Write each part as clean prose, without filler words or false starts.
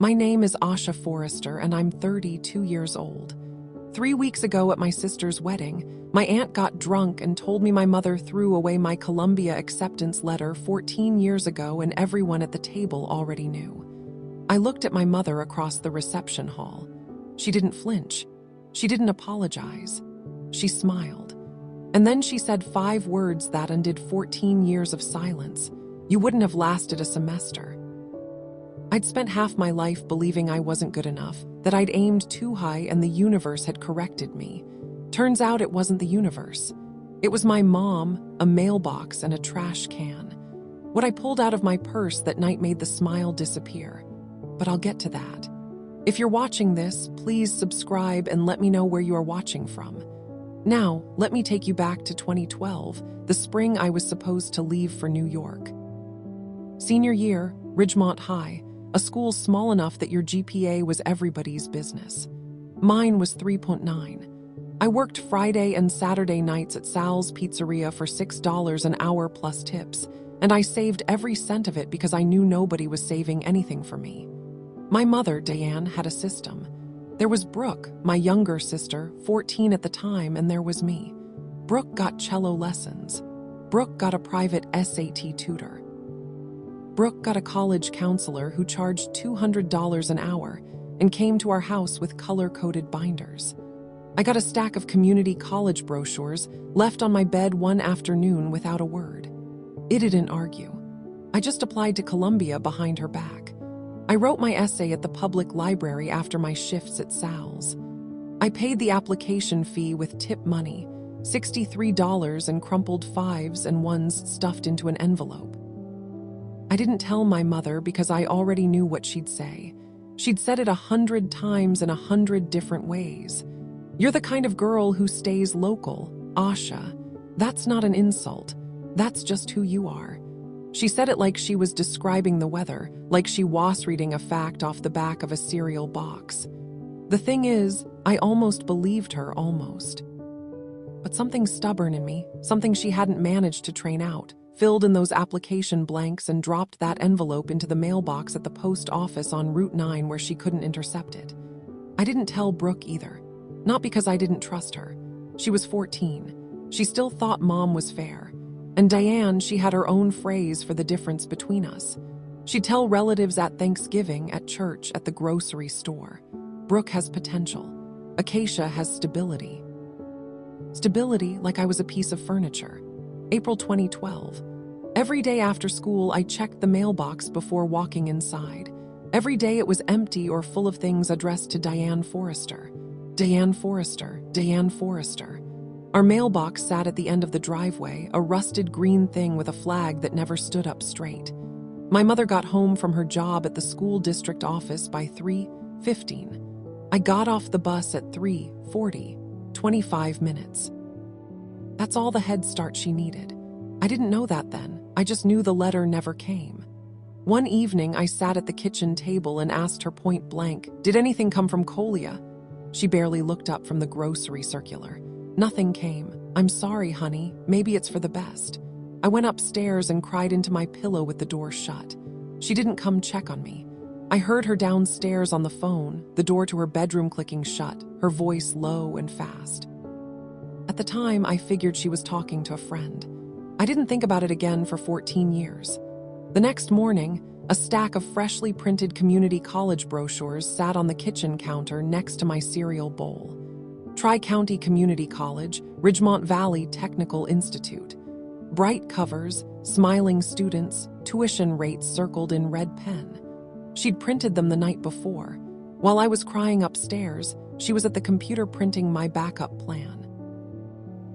My name is Asha Forrester, and I'm 32 years old. 3 weeks ago at my sister's wedding, my aunt got drunk and told me my mother threw away my Columbia acceptance letter 14 years ago, and everyone at the table already knew. I looked at my mother across the reception hall. She didn't flinch. She didn't apologize. She smiled. And then she said 5 words that undid 14 years of silence. You wouldn't have lasted a semester. I'd spent half my life believing I wasn't good enough, that I'd aimed too high and the universe had corrected me. Turns out it wasn't the universe. It was my mom, a mailbox, and a trash can. What I pulled out of my purse that night made the smile disappear. But I'll get to that. If you're watching this, please subscribe and let me know where you are watching from. Now, let me take you back to 2012, the spring I was supposed to leave for New York. Senior year, Ridgemont High, a school small enough that your GPA was everybody's business. Mine was 3.9. I worked Friday and Saturday nights at Sal's Pizzeria for $6 an hour plus tips, and I saved every cent of it because I knew nobody was saving anything for me. My mother, Diane, had a system. There was Brooke, my younger sister, 14 at the time, and there was me. Brooke got cello lessons. Brooke got a private SAT tutor. Brooke got a college counselor who charged $200 an hour and came to our house with color-coded binders. I got a stack of community college brochures left on my bed one afternoon without a word. It didn't argue. I just applied to Columbia behind her back. I wrote my essay at the public library after my shifts at Sal's. I paid the application fee with tip money, $63 and crumpled 5s and 1s stuffed into an envelope. I didn't tell my mother because I already knew what she'd say. She'd said it 100 times in 100 different ways. You're the kind of girl who stays local, Asha. That's not an insult. That's just who you are. She said it like she was describing the weather, like she was reading a fact off the back of a cereal box. The thing is, I almost believed her, almost. But something stubborn in me, something she hadn't managed to train out, filled in those application blanks and dropped that envelope into the mailbox at the post office on Route 9 where she couldn't intercept it. I didn't tell Brooke either. Not because I didn't trust her. She was 14. She still thought Mom was fair. And Diane, she had her own phrase for the difference between us. She'd tell relatives at Thanksgiving, at church, at the grocery store. Brooke has potential. Acacia has stability. Stability like I was a piece of furniture. April 2012. Every day after school, I checked the mailbox before walking inside. Every day it was empty or full of things addressed to Diane Forrester. Diane Forrester, Diane Forrester. Our mailbox sat at the end of the driveway, a rusted green thing with a flag that never stood up straight. My mother got home from her job at the school district office by 3:15. I got off the bus at 3:40, 25 minutes. That's all the head start she needed. I didn't know that then. I just knew the letter never came. One evening, I sat at the kitchen table and asked her point blank, "Did anything come from Colia?" She barely looked up from the grocery circular. "Nothing came. I'm sorry, honey. Maybe it's for the best." I went upstairs and cried into my pillow with the door shut. She didn't come check on me. I heard her downstairs on the phone, the door to her bedroom clicking shut, her voice low and fast. At the time, I figured she was talking to a friend. I didn't think about it again for 14 years. The next morning, a stack of freshly printed community college brochures sat on the kitchen counter next to my cereal bowl. Tri-County Community College, Ridgemont Valley Technical Institute. Bright covers, smiling students, tuition rates circled in red pen. She'd printed them the night before. While I was crying upstairs, she was at the computer printing my backup plan.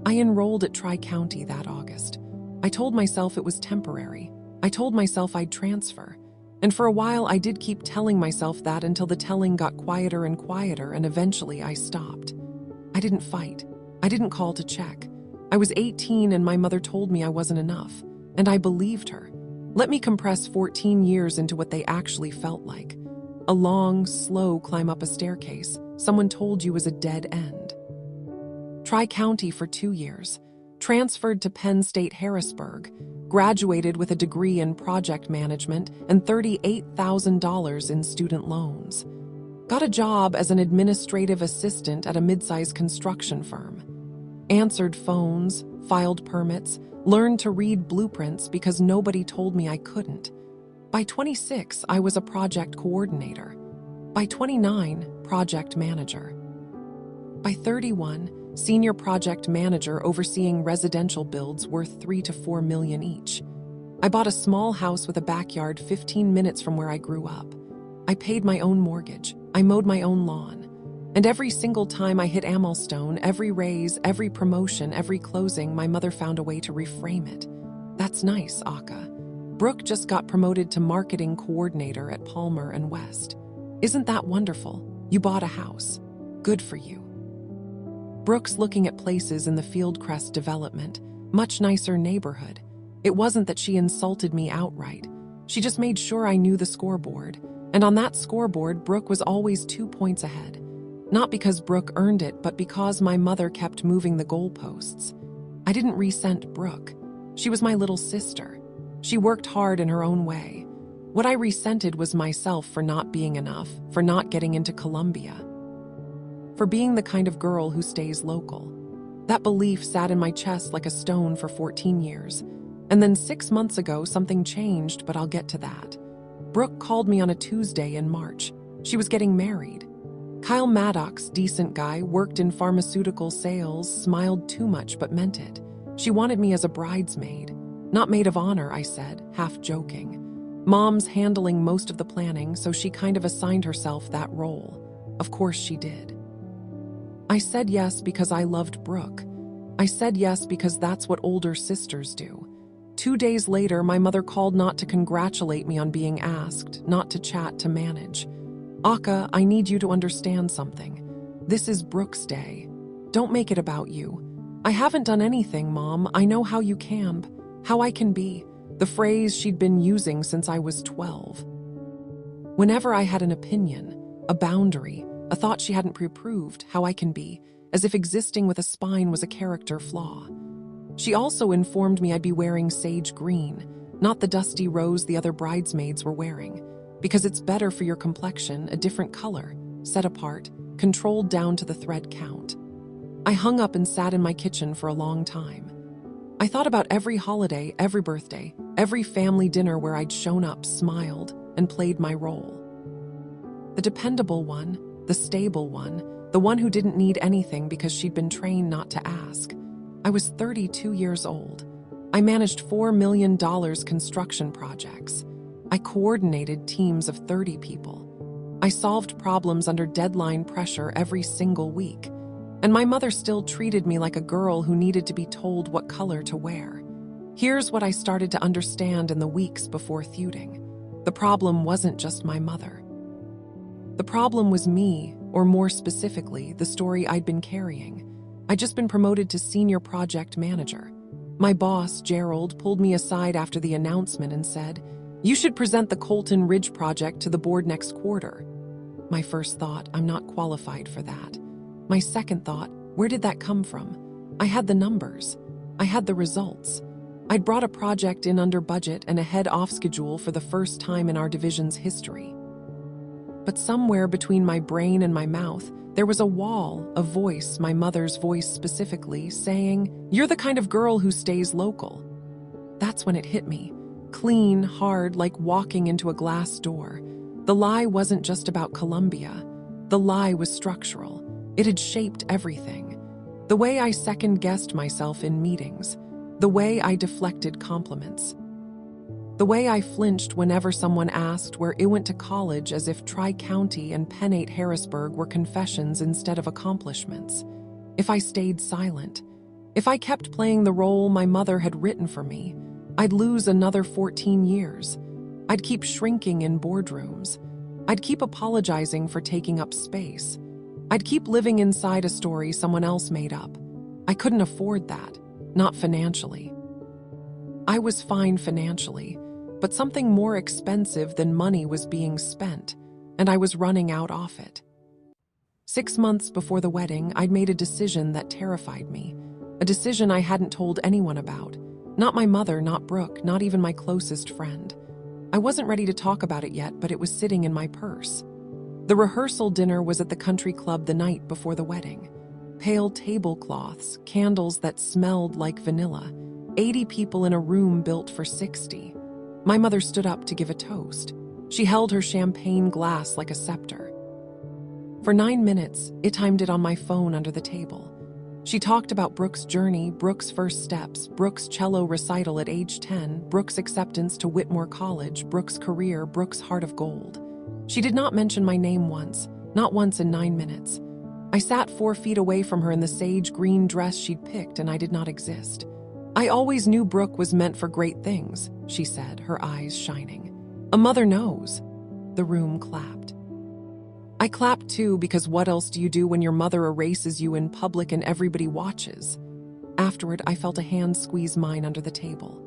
I enrolled at Tri-County that August. I told myself it was temporary. I told myself I'd transfer. And for a while, I did keep telling myself that until the telling got quieter and quieter, and eventually I stopped. I didn't fight. I didn't call to check. I was 18 and my mother told me I wasn't enough, and I believed her. Let me compress 14 years into what they actually felt like. A long, slow climb up a staircase someone told you was a dead end. Tri-County for 2 years. transferred to Penn State Harrisburg, graduated with a degree in project management and $38,000 in student loans. Got a job as an administrative assistant at a mid-sized construction firm. Answered phones, filed permits, learned to read blueprints because nobody told me I couldn't. By 26, I was a project coordinator. By 29, project manager. By 31, senior project manager overseeing residential builds worth $3 to $4 million each. I bought a small house with a backyard 15 minutes from where I grew up. I paid my own mortgage. I mowed my own lawn. And every single time I hit a milestone, every raise, every promotion, every closing, my mother found a way to reframe it. That's nice, Aka. Brooke just got promoted to marketing coordinator at Palmer and West. Isn't that wonderful? You bought a house. Good for you. Brooke's looking at places in the Fieldcrest development, much nicer neighborhood. It wasn't that she insulted me outright. She just made sure I knew the scoreboard. And on that scoreboard, Brooke was always 2 points ahead. Not because Brooke earned it, but because my mother kept moving the goalposts. I didn't resent Brooke. She was my little sister. She worked hard in her own way. What I resented was myself for not being enough, for not getting into Columbia, for being the kind of girl who stays local. That belief sat in my chest like a stone for 14 years. And then 6 months ago, something changed, but I'll get to that. Brooke called me on a Tuesday in March. She was getting married. Kyle Maddox, decent guy, worked in pharmaceutical sales, smiled too much but meant it. She wanted me as a bridesmaid. Not maid of honor, I said, half joking. Mom's handling most of the planning, so she kind of assigned herself that role. Of course she did. I said yes because I loved Brooke. I said yes because that's what older sisters do. 2 days later, my mother called not to congratulate me on being asked, not to chat, to manage. Aka, I need you to understand something. This is Brooke's day. Don't make it about you. I haven't done anything, Mom. I know how you can, how I can be. The phrase she'd been using since I was 12. Whenever I had an opinion, a boundary, a thought she hadn't pre-approved, how I can be, as if existing with a spine was a character flaw. She also informed me I'd be wearing sage green, not the dusty rose the other bridesmaids were wearing, because it's better for your complexion, a different color, set apart, controlled down to the thread count. I hung up and sat in my kitchen for a long time. I thought about every holiday, every birthday, every family dinner where I'd shown up, smiled, and played my role. The dependable one, the stable one, the one who didn't need anything because she'd been trained not to ask. I was 32 years old. I managed $4 million construction projects. I coordinated teams of 30 people. I solved problems under deadline pressure every single week. And my mother still treated me like a girl who needed to be told what color to wear. Here's what I started to understand in the weeks before feuding. The problem wasn't just my mother. The problem was me, or more specifically, the story I'd been carrying. I'd just been promoted to senior project manager. My boss, Gerald, pulled me aside after the announcement and said, "You should present the Colton Ridge project to the board next quarter." My first thought, I'm not qualified for that. My second thought, where did that come from? I had the numbers. I had the results. I'd brought a project in under budget and ahead off schedule for the first time in our division's history. But somewhere between my brain and my mouth, there was a wall, a voice, my mother's voice specifically, saying, "You're the kind of girl who stays local." That's when it hit me. Clean, hard, like walking into a glass door. The lie wasn't just about Columbia. The lie was structural. It had shaped everything. The way I second-guessed myself in meetings. The way I deflected compliments. The way I flinched whenever someone asked where I went to college, as if Tri-County and Penn 8 Harrisburg were confessions instead of accomplishments. If I stayed silent. If I kept playing the role my mother had written for me, I'd lose another 14 years. I'd keep shrinking in boardrooms. I'd keep apologizing for taking up space. I'd keep living inside a story someone else made up. I couldn't afford that, not financially. I was fine financially, but something more expensive than money was being spent, and I was running out off it. 6 months before the wedding, I'd made a decision that terrified me. A a decision I hadn't told anyone about. Not my mother, not Brooke, not even my closest friend. I wasn't ready to talk about it yet, but it was sitting in my purse. The rehearsal dinner was at the country club the night before the wedding. Pale tablecloths, candles that smelled like vanilla, 80 people in a room built for 60. My mother stood up to give a toast. She held her champagne glass like a scepter. For 9 minutes, it timed it on my phone under the table. She talked about Brooke's journey, Brooke's first steps, Brooke's cello recital at age 10, Brooke's acceptance to Whitmore College, Brooke's career, Brooke's heart of gold. She did not mention my name once, not once in 9 minutes. I sat 4 feet away from her in the sage green dress she'd picked, and I did not exist. I always knew Brooke was meant for great things, she said, her eyes shining. A mother knows. The room clapped. I clapped too, because what else do you do when your mother erases you in public and everybody watches? Afterward, I felt a hand squeeze mine under the table.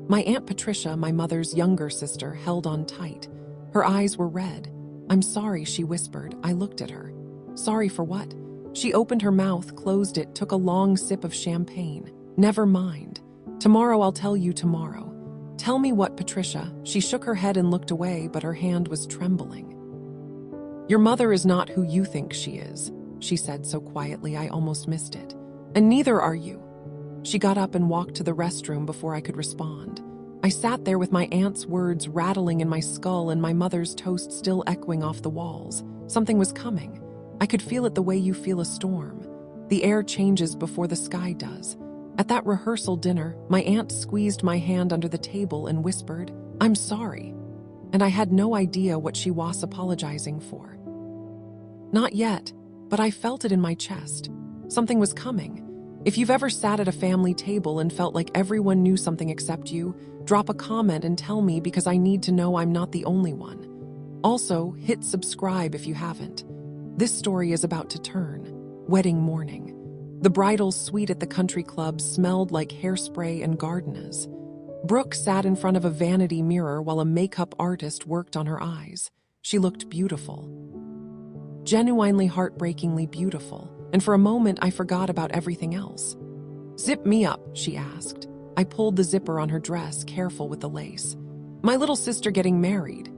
My Aunt Patricia, my mother's younger sister, held on tight. Her eyes were red. I'm sorry, she whispered. I looked at her. Sorry for what? She opened her mouth, closed it, took a long sip of champagne. Never mind. Tomorrow I'll tell you tomorrow. Tell me what, Patricia? She shook her head and looked away, but her hand was trembling. Your mother is not who you think she is, she said so quietly I almost missed it. And neither are you. She got up and walked to the restroom before I could respond. I sat there with my aunt's words rattling in my skull and my mother's toast still echoing off the walls. Something was coming. I could feel it the way you feel a storm. The air changes before the sky does. At that rehearsal dinner, my aunt squeezed my hand under the table and whispered, I'm sorry. And I had no idea what she was apologizing for. Not yet, but I felt it in my chest. Something was coming. If you've ever sat at a family table and felt like everyone knew something except you, drop a comment and tell me, because I need to know I'm not the only one. Also, hit subscribe if you haven't. This story is about to turn. Wedding morning. The bridal suite at the country club smelled like hairspray and gardenias. Brooke sat in front of a vanity mirror while a makeup artist worked on her eyes. She looked beautiful. Genuinely heartbreakingly beautiful, and for a moment I forgot about everything else. Zip me up, she asked. I pulled the zipper on her dress, careful with the lace. My little sister getting married.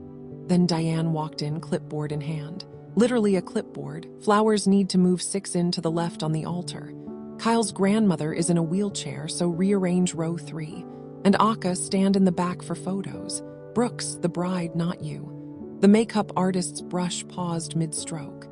Then Diane walked in, clipboard in hand. Literally a clipboard. Flowers need to move 6 in to the left on the altar. Kyle's grandmother is in a wheelchair, so rearrange row 3. And Aka, stand in the back for photos. Brooks, the bride, not you. The makeup artist's brush paused mid-stroke.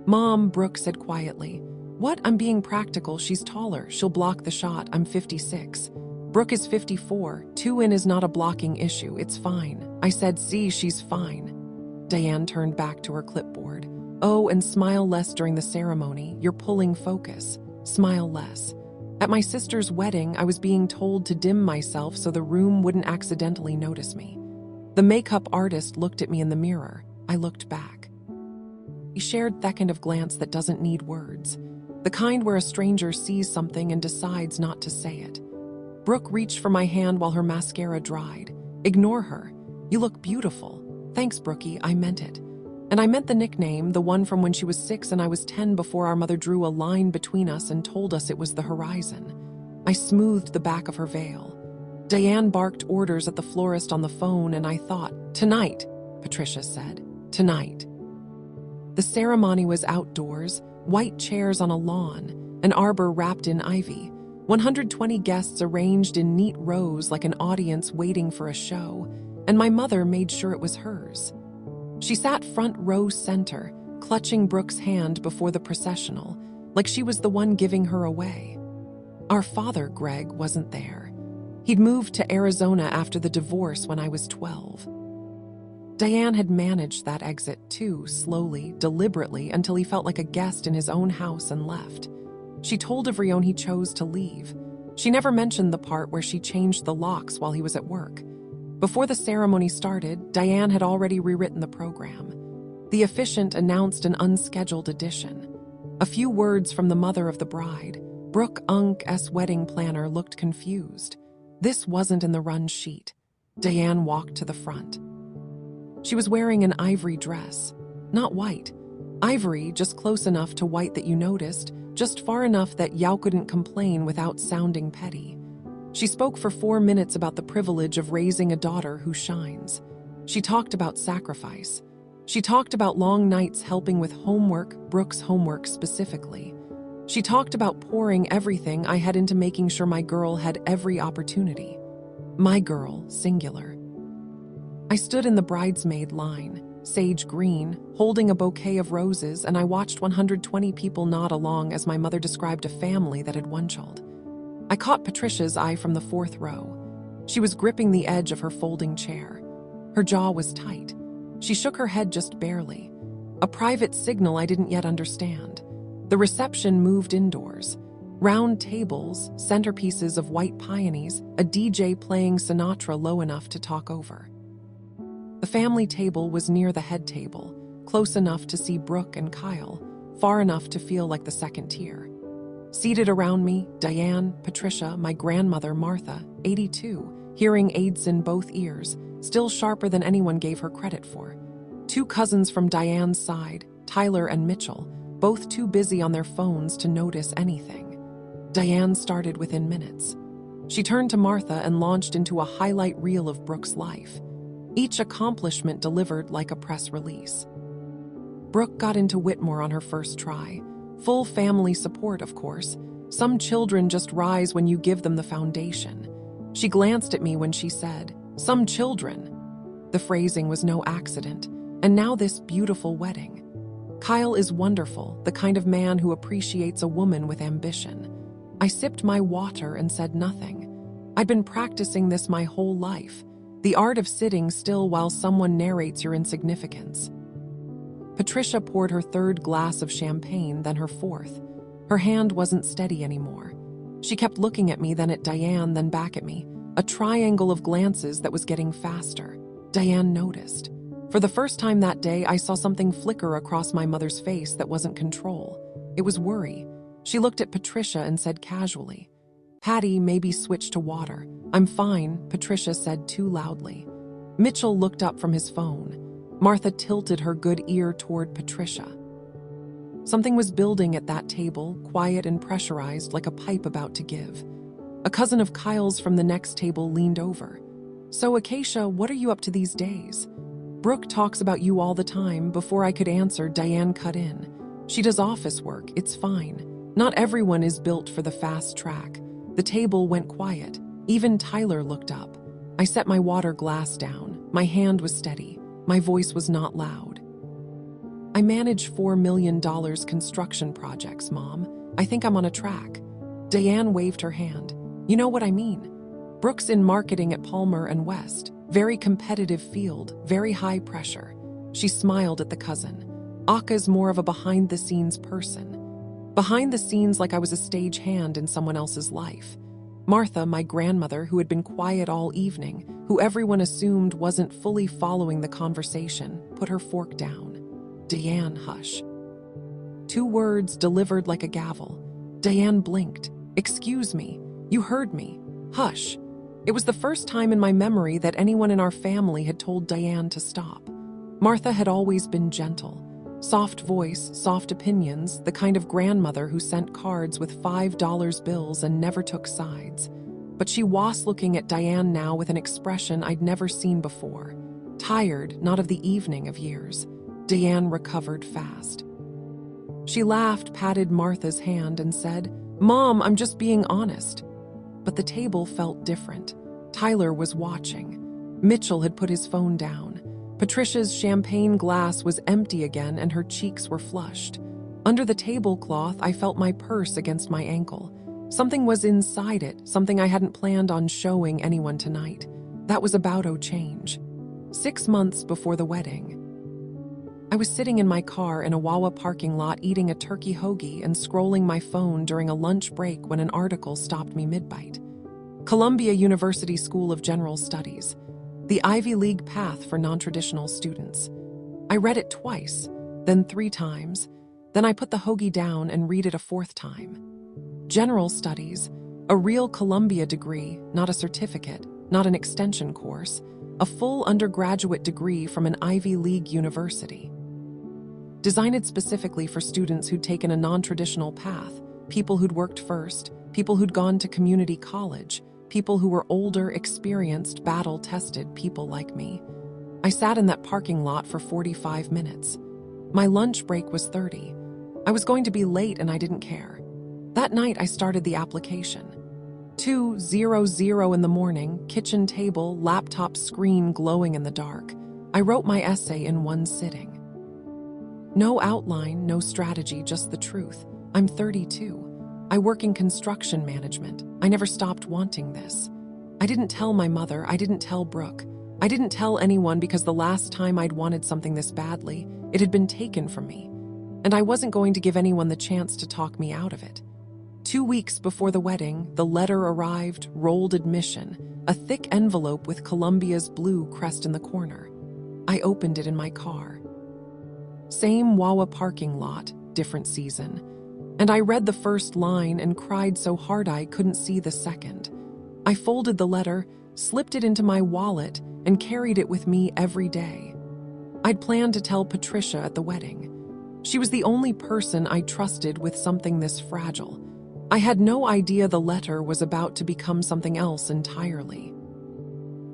Mom, Brooke said quietly. What? I'm being practical. She's taller. She'll block the shot. I'm 56. Brooke is 54. 2 in is not a blocking issue. It's fine. I said, see, she's fine. Diane turned back to her clipboard. Oh, and smile less during the ceremony. You're pulling focus. Smile less. At my sister's wedding, I was being told to dim myself so the room wouldn't accidentally notice me. The makeup artist looked at me in the mirror. I looked back. He shared that kind of glance that doesn't need words. The kind where a stranger sees something and decides not to say it. Brooke reached for my hand while her mascara dried. Ignore her. You look beautiful. Thanks, Brookie, I meant it. And I meant the nickname, the one from when she was 6 and I was 10, before our mother drew a line between us and told us it was the horizon. I smoothed the back of her veil. Diane barked orders at the florist on the phone, and I thought, tonight, Patricia said, tonight. The ceremony was outdoors, white chairs on a lawn, an arbor wrapped in ivy, 120 guests arranged in neat rows like an audience waiting for a show, and my mother made sure it was hers. She sat front row center, clutching Brooke's hand before the processional, like she was the one giving her away. Our father, Greg, wasn't there. He'd moved to Arizona after the divorce when I was 12. Diane had managed that exit too, slowly, deliberately, until he felt like a guest in his own house and left. She told Ivrion he chose to leave. She never mentioned the part where she changed the locks while he was at work. Before the ceremony started, Diane had already rewritten the program. The officiant announced an unscheduled addition. A few words from the mother of the bride. Brooke Unk's wedding planner looked confused. This wasn't in the run sheet. Diane walked to the front. She was wearing an ivory dress. Not white. Ivory, just close enough to white that you noticed, just far enough that Yao couldn't complain without sounding petty. She spoke for 4 minutes about the privilege of raising a daughter who shines. She talked about sacrifice. She talked about long nights helping with homework, Brooke's homework specifically. She talked about pouring everything I had into making sure my girl had every opportunity. My girl, singular. I stood in the bridesmaid line, sage green, holding a bouquet of roses, and I watched 120 people nod along as my mother described a family that had one child. I caught Patricia's eye from the 4th row. She was gripping the edge of her folding chair. Her jaw was tight. She shook her head just barely. A private signal I didn't yet understand. The reception moved indoors. Round tables, centerpieces of white peonies, a DJ playing Sinatra low enough to talk over. The family table was near the head table, close enough to see Brooke and Kyle, far enough to feel like the second tier. Seated around me, Diane, Patricia, my grandmother Martha, 82, hearing aids in both ears, still sharper than anyone gave her credit for. 2 cousins from Diane's side, Tyler and Mitchell, both too busy on their phones to notice anything. Diane started within minutes. She turned to Martha and launched into a highlight reel of Brooke's life. Each accomplishment delivered like a press release. Brooke got into Whitmore on her first try. Full family support, of course. Some children just rise when you give them the foundation. She glanced at me when she said, "Some children." The phrasing was no accident. And now this beautiful wedding. Kyle is wonderful, the kind of man who appreciates a woman with ambition. I sipped my water and said nothing. I'd been practicing this my whole life. The art of sitting still while someone narrates your insignificance. Patricia poured her 3rd glass of champagne, then her 4th. Her hand wasn't steady anymore. She kept looking at me, then at Diane, then back at me, a triangle of glances that was getting faster. Diane noticed. For the first time that day, I saw something flicker across my mother's face that wasn't control. It was worry. She looked at Patricia and said casually, "Patty, maybe switch to water." "I'm fine," Patricia said too loudly. Mitchell looked up from his phone. Martha tilted her good ear toward Patricia. Something was building at that table, quiet and pressurized like a pipe about to give. A cousin of Kyle's from the next table leaned over. "So, Acacia, what are you up to these days?" "Brooke talks about you all the time." Before I could answer, Diane cut in. "She does office work, it's fine. Not everyone is built for the fast track." The table went quiet. Even Tyler looked up. I set my water glass down. My hand was steady. My voice was not loud. "I manage $4 million construction projects, Mom. I think I'm on a track." Diane waved her hand. "You know what I mean. Brooke's in marketing at Palmer and West. Very competitive field, very high pressure." She smiled at the cousin. "Aka's more of a behind-the-scenes person. Behind the scenes like I was a stage hand in someone else's life." Martha, my grandmother, who had been quiet all evening, who everyone assumed wasn't fully following the conversation, put her fork down. "Diane, hush." 2 words delivered like a gavel. Diane blinked. "Excuse me. You heard me. Hush." It was the first time in my memory that anyone in our family had told Diane to stop. Martha had always been gentle. Soft voice, soft opinions, the kind of grandmother who sent cards with $5 bills and never took sides. But she was looking at Diane now with an expression I'd never seen before. Tired, not of the evening of years. Diane recovered fast. She laughed, patted Martha's hand, and said, "Mom, I'm just being honest." But the table felt different. Tyler was watching. Mitchell had put his phone down. Patricia's champagne glass was empty again and her cheeks were flushed. Under the tablecloth, I felt my purse against my ankle. Something was inside it, something I hadn't planned on showing anyone tonight. That was about to change. 6 months before the wedding. I was sitting in my car in a Wawa parking lot eating a turkey hoagie and scrolling my phone during a lunch break when an article stopped me mid-bite. Columbia University School of General Studies. The Ivy League path for non-traditional students. I read it twice, then 3 times. Then I put the hoagie down and read it a 4th time. General Studies, a real Columbia degree, not a certificate, not an extension course, a full undergraduate degree from an Ivy League university. Designed specifically for students who'd taken a non-traditional path, People who'd worked first, people who'd gone to community college, people who were older, experienced, battle-tested people like me. I sat in that parking lot for 45 minutes. My lunch break was 30. I was going to be late and I didn't care. That night I started the application. 2:00 in the morning, kitchen table, laptop screen glowing in the dark. I wrote my essay in one sitting. No outline, no strategy, just the truth. I'm 32. I work in construction management. I never stopped wanting this. I didn't tell my mother, I didn't tell Brooke. I didn't tell anyone because the last time I'd wanted something this badly, it had been taken from me. And I wasn't going to give anyone the chance to talk me out of it. 2 weeks before the wedding, the letter arrived, rolled admission, a thick envelope with Columbia's blue crest in the corner. I opened it in my car. Same Wawa parking lot, different season. And I read the first line and cried so hard I couldn't see the second. I folded the letter, slipped it into my wallet, and carried it with me every day. I'd planned to tell Patricia at the wedding. She was the only person I trusted with something this fragile. I had no idea the letter was about to become something else entirely.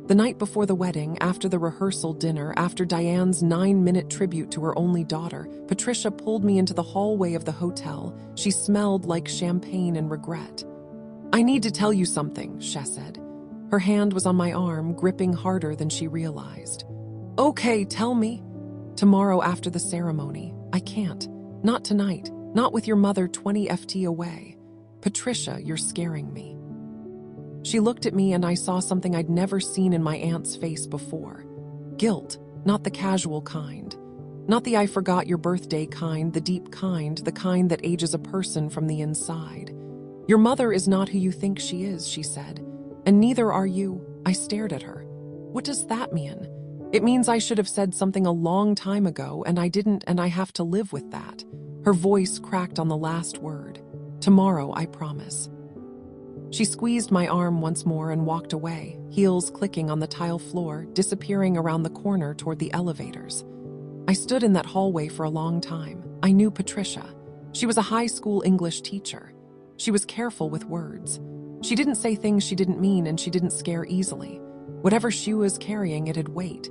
The night before the wedding, after the rehearsal dinner, after Diane's 9-minute tribute to her only daughter, Patricia pulled me into the hallway of the hotel. She smelled like champagne and regret. "I need to tell you something," she said. Her hand was on my arm, gripping harder than she realized. "Okay, tell me." "Tomorrow after the ceremony. I can't. Not tonight. Not with your mother 20 FT away. Patricia, you're scaring me." She looked at me and I saw something I'd never seen in my aunt's face before. Guilt, not the casual kind. Not the I forgot your birthday kind, the deep kind, the kind that ages a person from the inside. "Your mother is not who you think she is," she said. "And neither are you." I stared at her. "What does that mean?" "It means I should have said something a long time ago and I didn't, and I have to live with that." Her voice cracked on the last word. "Tomorrow, I promise." She squeezed my arm once more and walked away, heels clicking on the tile floor, disappearing around the corner toward the elevators. I stood in that hallway for a long time. I knew Patricia. She was a high school English teacher. She was careful with words. She didn't say things she didn't mean, and she didn't scare easily. Whatever she was carrying, it had weight.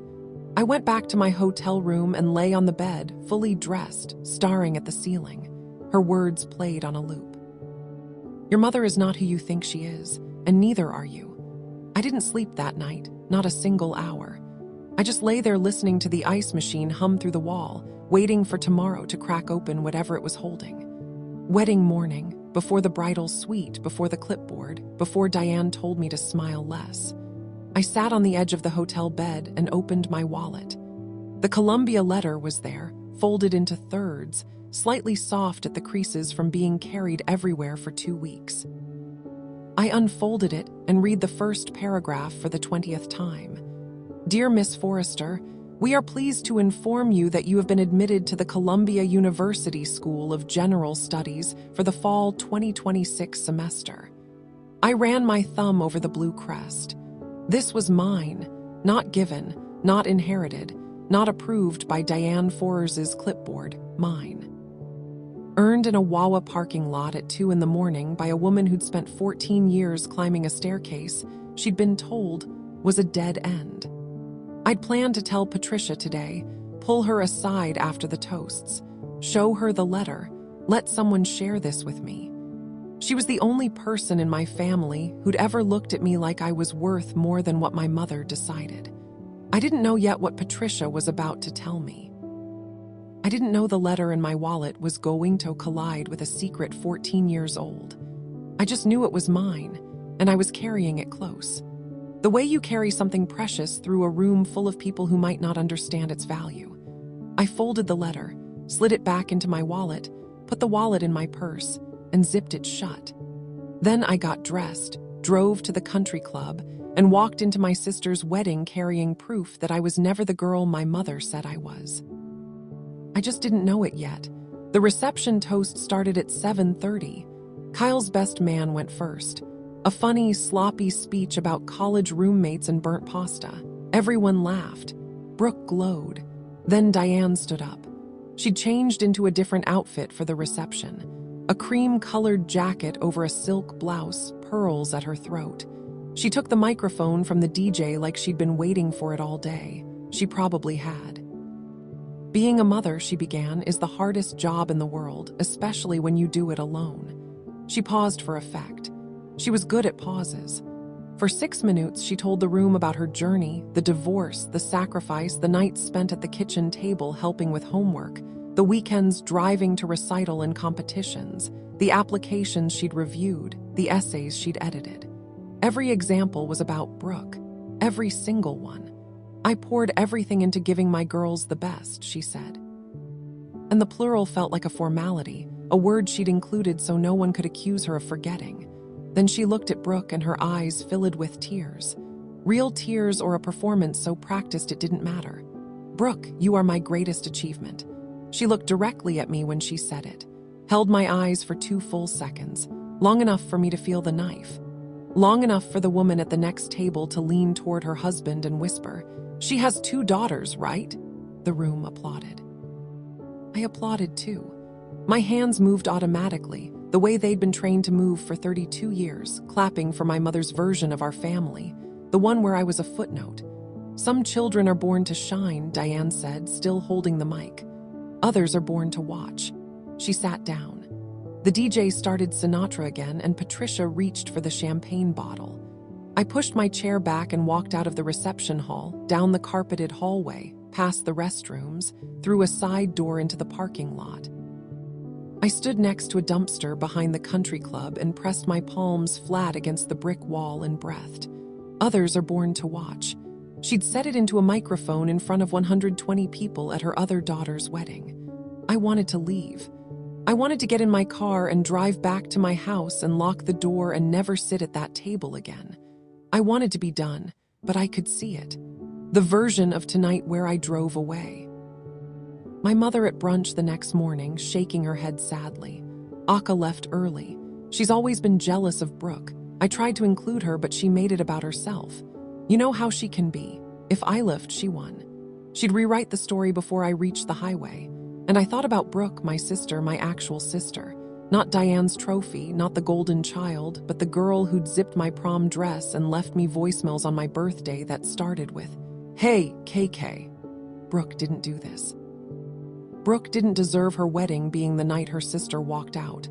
I went back to my hotel room and lay on the bed, fully dressed, staring at the ceiling. Her words played on a loop. "Your mother is not who you think she is, and neither are you." I didn't sleep that night, not a single hour. I just lay there listening to the ice machine hum through the wall, waiting for tomorrow to crack open whatever it was holding. Wedding morning, before the bridal suite, before the clipboard, before Diane told me to smile less. I sat on the edge of the hotel bed and opened my wallet. The Columbia letter was there, folded into thirds, slightly soft at the creases from being carried everywhere for 2 weeks. I unfolded it and read the first paragraph for the 20th time. "Dear Miss Forrester, we are pleased to inform you that you have been admitted to the Columbia University School of General Studies for the fall 2026 semester." I ran my thumb over the blue crest. This was mine, not given, not inherited, not approved by Diane Forrers's clipboard, mine. Earned in a Wawa parking lot at 2 in the morning by a woman who'd spent 14 years climbing a staircase she'd been told was a dead end. I'd planned to tell Patricia today, pull her aside after the toasts, show her the letter, let someone share this with me. She was the only person in my family who'd ever looked at me like I was worth more than what my mother decided. I didn't know yet what Patricia was about to tell me. I didn't know the letter in my wallet was going to collide with a secret 14 years old. I just knew it was mine, and I was carrying it close. The way you carry something precious through a room full of people who might not understand its value. I folded the letter, slid it back into my wallet, put the wallet in my purse, and zipped it shut. Then I got dressed, drove to the country club, and walked into my sister's wedding carrying proof that I was never the girl my mother said I was. I just didn't know it yet. The reception toast started at 7:30. Kyle's best man went first. A funny, sloppy speech about college roommates and burnt pasta. Everyone laughed. Brooke glowed. Then Diane stood up. She'd changed into a different outfit for the reception. A cream-colored jacket over a silk blouse, pearls at her throat. She took the microphone from the DJ like she'd been waiting for it all day. She probably had. Being a mother, she began, is the hardest job in the world, especially when you do it alone. She paused for effect. She was good at pauses. For 6 minutes, she told the room about her journey, the divorce, the sacrifice, the nights spent at the kitchen table helping with homework, the weekends driving to recital and competitions, the applications she'd reviewed, the essays she'd edited. Every example was about Brooke, every single one. I poured everything into giving my girls the best, she said. And the plural felt like a formality, a word she'd included so no one could accuse her of forgetting. Then she looked at Brooke and her eyes filled with tears. Real tears or a performance so practiced it didn't matter. Brooke, you are my greatest achievement. She looked directly at me when she said it, held my eyes for 2 full seconds, long enough for me to feel the knife, long enough for the woman at the next table to lean toward her husband and whisper, "She has 2 daughters, right?" The room applauded. I applauded too. My hands moved automatically, the way they'd been trained to move for 32 years, clapping for my mother's version of our family, the one where I was a footnote. Some children are born to shine, Diane said, still holding the mic. Others are born to watch. She sat down. The DJ started Sinatra again, and Patricia reached for the champagne bottle. I pushed my chair back and walked out of the reception hall, down the carpeted hallway, past the restrooms, through a side door into the parking lot. I stood next to a dumpster behind the country club and pressed my palms flat against the brick wall and breathed. Others are born to watch. She'd set it into a microphone in front of 120 people at her other daughter's wedding. I wanted to leave. I wanted to get in my car and drive back to my house and lock the door and never sit at that table again. I wanted to be done, but I could see it. The version of tonight where I drove away. My mother at brunch the next morning, shaking her head sadly. Aka left early. She's always been jealous of Brooke. I tried to include her, but she made it about herself. You know how she can be. If I left, she won. She'd rewrite the story before I reached the highway. And I thought about Brooke, my sister, my actual sister. Not Diane's trophy, not the golden child, but the girl who'd zipped my prom dress and left me voicemails on my birthday that started with, "Hey, KK." Brooke didn't do this. Brooke didn't deserve her wedding being the night her sister walked out.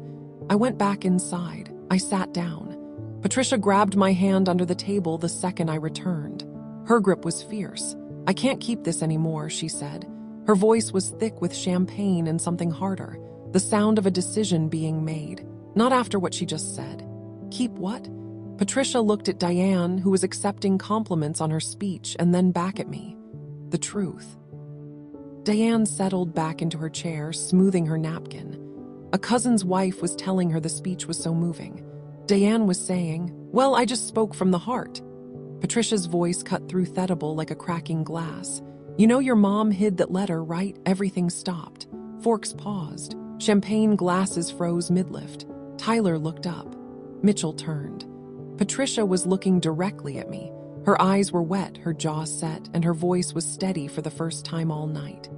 I went back inside. I sat down. Patricia grabbed my hand under the table the second I returned. Her grip was fierce. "I can't keep this anymore," she said. Her voice was thick with champagne and something harder, the sound of a decision being made, not after what she just said. "Keep what?" Patricia looked at Diane, who was accepting compliments on her speech, and then back at me. "The truth." Diane settled back into her chair, smoothing her napkin. A cousin's wife was telling her the speech was so moving. Diane was saying, "Well, I just spoke from the heart." Patricia's voice cut through Thedable like a cracking glass. "You know your mom hid that letter, right?" Everything stopped. Forks paused. Champagne glasses froze mid-lift. Tyler looked up. Mitchell turned. Patricia was looking directly at me. Her eyes were wet, her jaw set, and her voice was steady for the first time all night.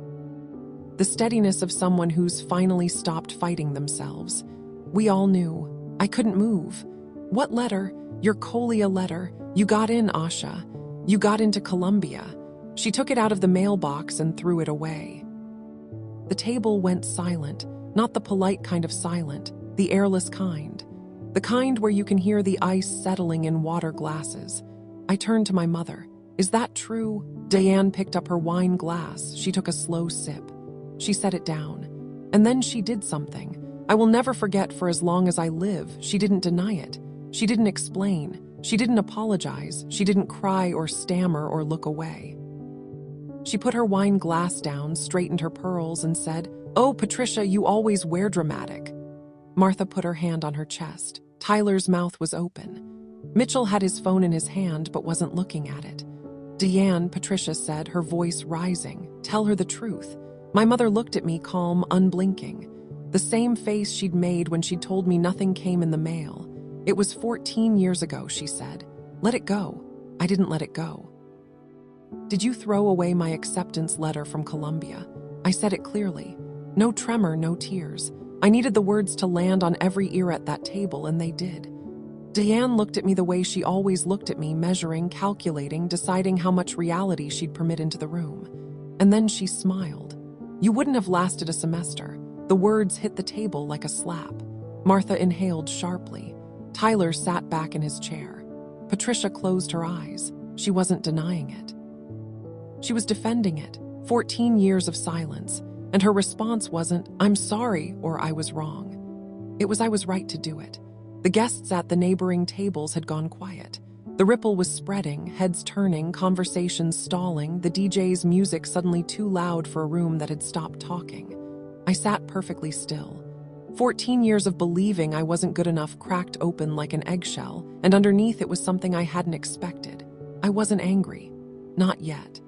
The steadiness of someone who's finally stopped fighting themselves. We all knew. I couldn't move. "What letter?" "Your Colia letter. You got in, Asha. You got into Columbia." She took it out of the mailbox and threw it away. The table went silent, not the polite kind of silent, the airless kind. The kind where you can hear the ice settling in water glasses. I turned to my mother. "Is that true?" Diane picked up her wine glass. She took a slow sip. She set it down. And then she did something. I will never forget for as long as I live. She didn't deny it. She didn't explain. She didn't apologize. She didn't cry or stammer or look away. She put her wine glass down, straightened her pearls, and said, "Oh, Patricia, you always wear dramatic." Martha put her hand on her chest. Tyler's mouth was open. Mitchell had his phone in his hand but wasn't looking at it. "Deanne," Patricia said, her voice rising, "tell her the truth." My mother looked at me, calm, unblinking. The same face she'd made when she told me nothing came in the mail. "It was 14 years ago," she said. "Let it go." I didn't let it go. "Did you throw away my acceptance letter from Columbia?" I said it clearly. No tremor, no tears. I needed the words to land on every ear at that table, and they did. Diane looked at me the way she always looked at me, measuring, calculating, deciding how much reality she'd permit into the room. And then she smiled. You wouldn't have lasted a semester. The words hit the table like a slap. Martha inhaled sharply. Tyler sat back in his chair. Patricia closed her eyes. She wasn't denying it. She was defending it. 14 years of silence. And her response wasn't, "I'm sorry," or "I was wrong." It was, "I was right to do it." The guests at the neighboring tables had gone quiet. The ripple was spreading, heads turning, conversations stalling, the DJ's music suddenly too loud for a room that had stopped talking. I sat perfectly still. 14 years of believing I wasn't good enough cracked open like an eggshell, and underneath it was something I hadn't expected. I wasn't angry. Not yet.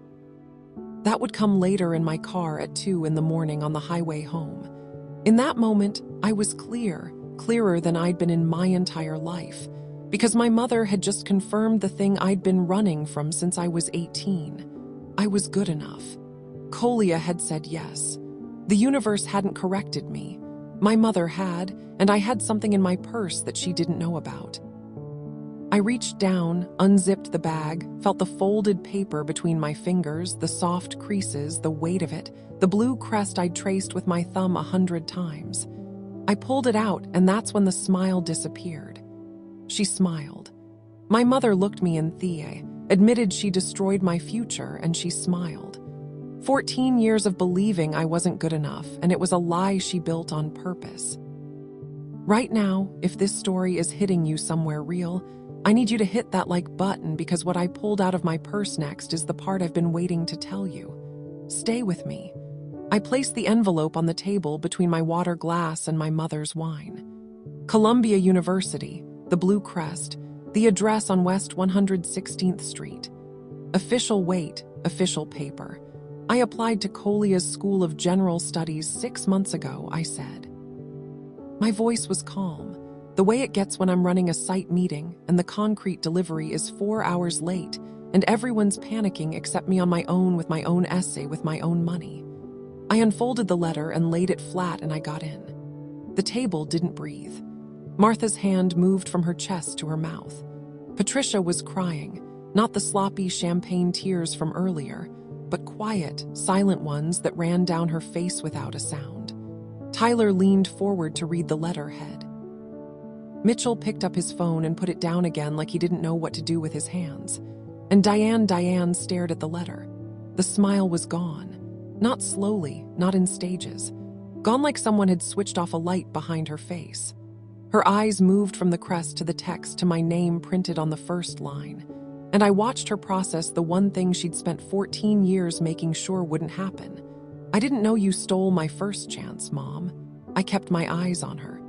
That would come later in my car at 2 in the morning on the highway home. In that moment, I was clearer than I'd been in my entire life, because my mother had just confirmed the thing I'd been running from since I was 18. I was good enough. Kolia had said yes. The universe hadn't corrected me. My mother had, and I had something in my purse that she didn't know about. I reached down, unzipped the bag, felt the folded paper between my fingers, the soft creases, the weight of it, the blue crest I'd traced with my thumb 100 times. I pulled it out, and that's when the smile disappeared. She smiled. My mother looked me in the eye, admitted she destroyed my future, and she smiled. 14 years of believing I wasn't good enough, and it was a lie she built on purpose. Right now, if this story is hitting you somewhere real, I need you to hit that like button, because what I pulled out of my purse next is the part I've been waiting to tell you. Stay with me. I placed the envelope on the table between my water glass and my mother's wine. Columbia University, the blue crest, the address on West 116th Street. Official weight, official paper. I applied to Kolia's School of General Studies 6 months ago, I said. My voice was calm, the way it gets when I'm running a site meeting and the concrete delivery is 4 hours late and everyone's panicking except me on my own with my own essay with my own money. I unfolded the letter and laid it flat, and I got in. The table didn't breathe. Martha's hand moved from her chest to her mouth. Patricia was crying, not the sloppy champagne tears from earlier, but quiet, silent ones that ran down her face without a sound. Tyler leaned forward to read the letterhead. Mitchell picked up his phone and put it down again like he didn't know what to do with his hands. And Diane stared at the letter. The smile was gone. Not slowly, not in stages. Gone like someone had switched off a light behind her face. Her eyes moved from the crest to the text to my name printed on the first line. And I watched her process the one thing she'd spent 14 years making sure wouldn't happen. I didn't know you stole my first chance, Mom. I kept my eyes on her.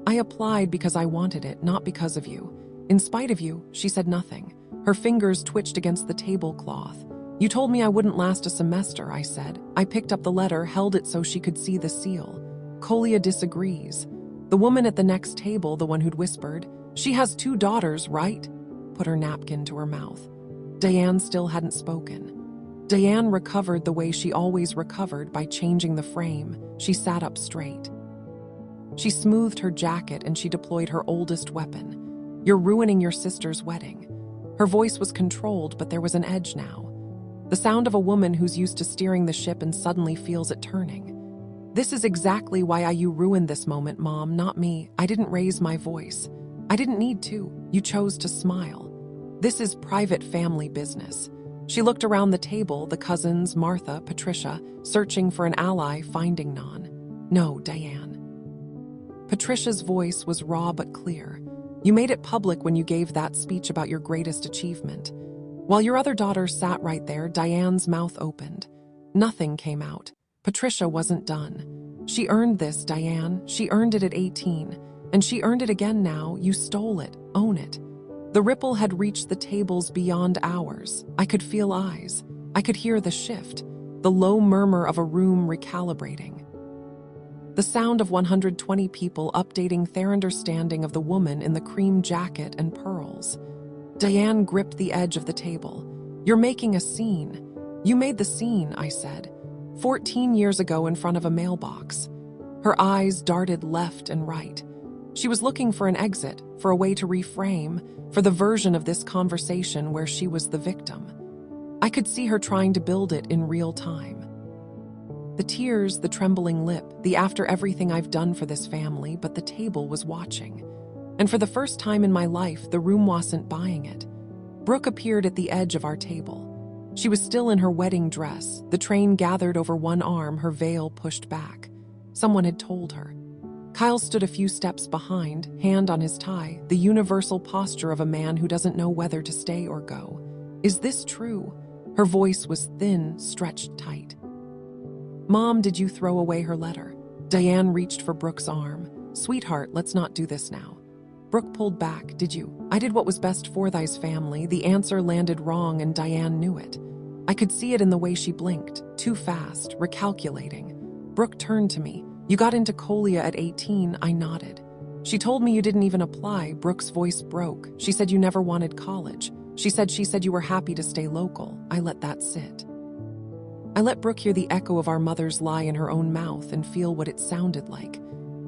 I applied because I wanted it, not because of you. In spite of you, she said nothing. Her fingers twitched against the tablecloth. You told me I wouldn't last a semester, I said. I picked up the letter, held it so she could see the seal. Kolia disagrees. The woman at the next table, the one who'd whispered, "She has 2 daughters, right?" put her napkin to her mouth. Diane still hadn't spoken. Diane recovered the way she always recovered, by changing the frame. She sat up straight. She smoothed her jacket and she deployed her oldest weapon. "You're ruining your sister's wedding." Her voice was controlled, but there was an edge now. The sound of a woman who's used to steering the ship and suddenly feels it turning. "This is exactly why you ruined this moment, Mom, not me. I didn't raise my voice. I didn't need to. You chose to smile. This is private family business." She looked around the table, the cousins, Martha, Patricia, searching for an ally, finding none. "No, Diane." Patricia's voice was raw but clear. "You made it public when you gave that speech about your greatest achievement. While your other daughter sat right there, Diane's mouth opened. Nothing came out. Patricia wasn't done. She earned this, Diane. She earned it at 18. And she earned it again now. You stole it. Own it." The ripple had reached the tables beyond ours. I could feel eyes. I could hear the shift, the low murmur of a room recalibrating. The sound of 120 people updating their understanding of the woman in the cream jacket and pearls. Diane gripped the edge of the table. "You're making a scene." "You made the scene," I said. 14 years ago in front of a mailbox. Her eyes darted left and right. She was looking for an exit, for a way to reframe, for the version of this conversation where she was the victim. I could see her trying to build it in real time. The tears, the trembling lip, the after everything I've done for this family, but the table was watching. And for the first time in my life, the room wasn't buying it. Brooke appeared at the edge of our table. She was still in her wedding dress, the train gathered over one arm, her veil pushed back. Someone had told her. Kyle stood a few steps behind, hand on his tie, the universal posture of a man who doesn't know whether to stay or go. Is this true? Her voice was thin, stretched tight. Mom, did you throw away her letter? Diane reached for Brooke's arm. Sweetheart, let's not do this now. Brooke pulled back. Did you? I did what was best for thy's family. The answer landed wrong and Diane knew it. I could see it in the way she blinked, too fast, recalculating. Brooke turned to me. You got into Colia at 18, I nodded. She told me you didn't even apply. Brooke's voice broke. She said you never wanted college. She said you were happy to stay local. I let that sit. I let Brooke hear the echo of our mother's lie in her own mouth and feel what it sounded like.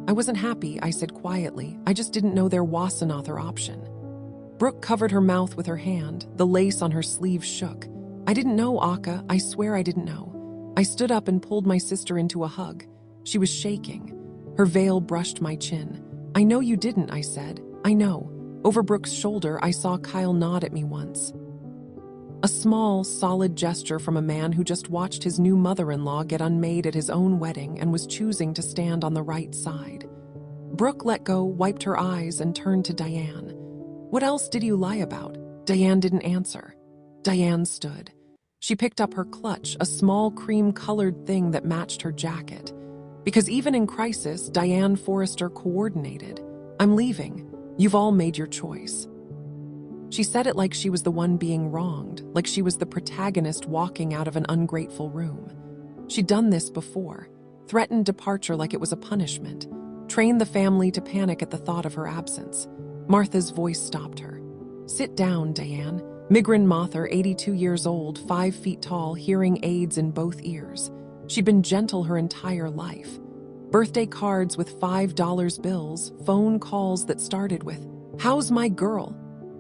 I wasn't happy, I said quietly. I just didn't know there was another option. Brooke covered her mouth with her hand. The lace on her sleeve shook. I didn't know, Akka. I swear I didn't know. I stood up and pulled my sister into a hug. She was shaking. Her veil brushed my chin. I know you didn't, I said. I know. Over Brooke's shoulder, I saw Kyle nod at me once. A small, solid gesture from a man who just watched his new mother-in-law get unmade at his own wedding and was choosing to stand on the right side. Brooke let go, wiped her eyes, and turned to Diane. What else did you lie about? Diane didn't answer. Diane stood. She picked up her clutch, a small cream-colored thing that matched her jacket. Because even in crisis, Diane Forrester coordinated. I'm leaving. You've all made your choice. She said it like she was the one being wronged, like she was the protagonist walking out of an ungrateful room. She'd done this before, threatened departure like it was a punishment, trained the family to panic at the thought of her absence. Martha's voice stopped her. Sit down, Diane. Migran Mather, 82 years old, 5 feet tall, hearing aids in both ears. She'd been gentle her entire life. Birthday cards with $5 bills, phone calls that started with, "How's my girl?"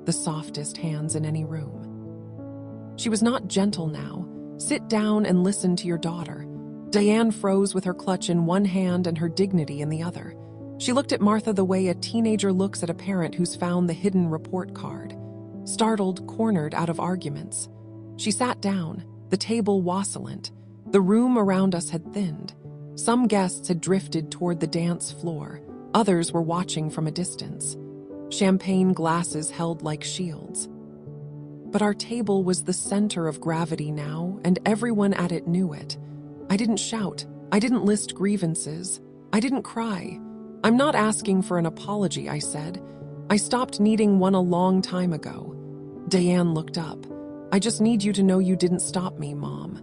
The softest hands in any room. She was not gentle now. Sit down and listen to your daughter. Diane froze with her clutch in one hand and her dignity in the other. She looked at Martha the way a teenager looks at a parent who's found the hidden report card. Startled, cornered out of arguments. She sat down, the table wassailent. The room around us had thinned. Some guests had drifted toward the dance floor. Others were watching from a distance. Champagne glasses held like shields. But our table was the center of gravity now, and everyone at it knew it. I didn't shout. I didn't list grievances. I didn't cry. I'm not asking for an apology, I said. I stopped needing one a long time ago. Diane looked up. I just need you to know you didn't stop me, Mom.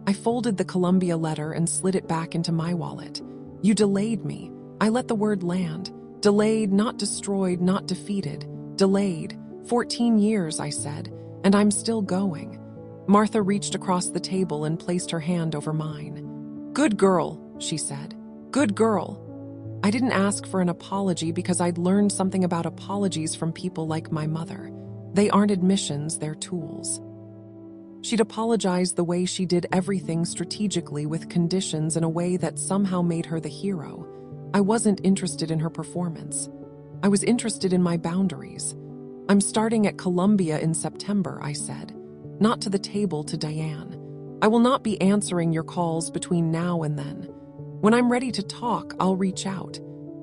I folded the Columbia letter and slid it back into my wallet. You delayed me. I let the word land. Delayed, not destroyed, not defeated. Delayed. 14 years, I said, and I'm still going. Martha reached across the table and placed her hand over mine. Good girl, she said. Good girl. I didn't ask for an apology because I'd learned something about apologies from people like my mother. They aren't admissions, they're tools. She'd apologized the way she did everything strategically with conditions in a way that somehow made her the hero. I wasn't interested in her performance. I was interested in my boundaries. I'm starting at Columbia in September, I said. Not to the table, to Diane. I will not be answering your calls between now and then. When I'm ready to talk, I'll reach out.